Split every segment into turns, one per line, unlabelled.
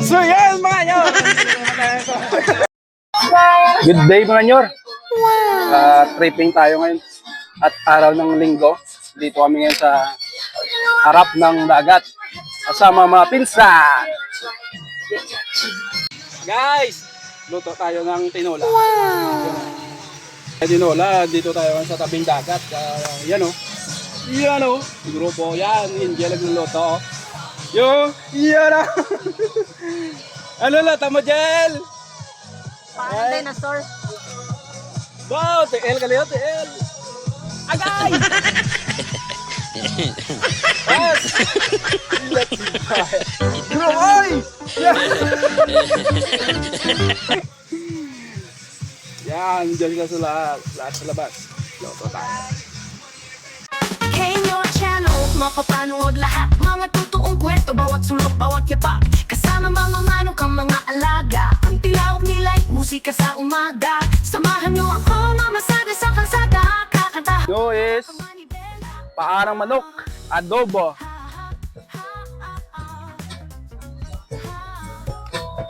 So yan mga nyor.
Good day mga nyor. Tripping tayo ngayon at araw ng linggo. Dito kami ngayon sa harap ng dagat kasama mga pinsan. Guys, luto tayo ng tinola. Tinola, dito tayo sa tabing dagat. Yan o. Yan o. Grupo yan. Hindi nagluluto. Yo, yan na. Ano lata mo, Jel?
Parang dinosaur.
Wow, TL kali yun, TL. Agay! Yes! Let's go! Bro, oy! Yan, dyan ka sa lahat sa labas. Loto tayo.
K-Nyo Channel, makapanood lahat. Mga totoong kwento, bawat sulok, bawat yapak. Kasama mga manok ang mga alaga. Ang tilawak nila'y musika sa umaga. Samahan nyo ako, mamasada sa kalsada. Kakanta
Ito is paarang manok, adobo.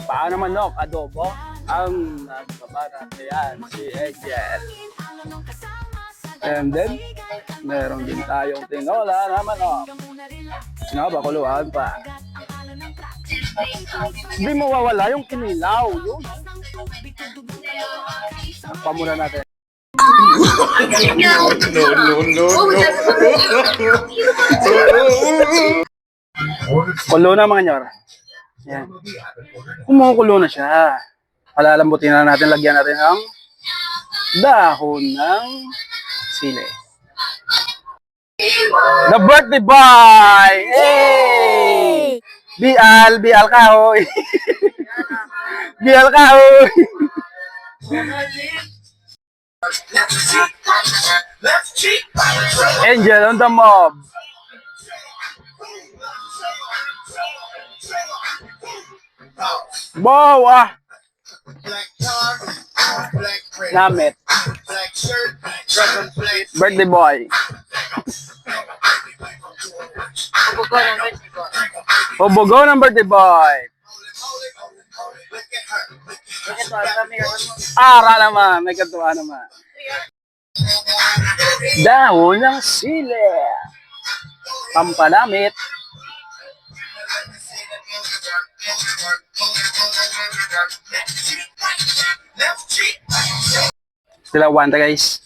Paarang manok, adobo. Ang nagbabarat yan, si Angel. And then, meron din tayong tinola na manok. Bakuluan pa. Hindi mawawala yung kinilaw. Yun. Takpan muna natin. Kulo na mga nyor. Yan. Kumukulo na siya. Palalambutin na natin, lagyan natin ang dahon ng sili. The birthday boy! Hey! Bial kahoy! Bial kahoy! Angel on the mob! Wow! Namit. Birthday boy. Hubugo ng birthday boy. Ara naman. May katuwa naman. Dahon ng sili. Pampanamit. Sila wanta guys.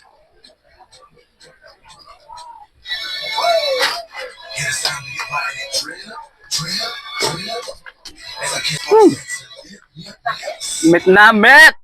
Met na met.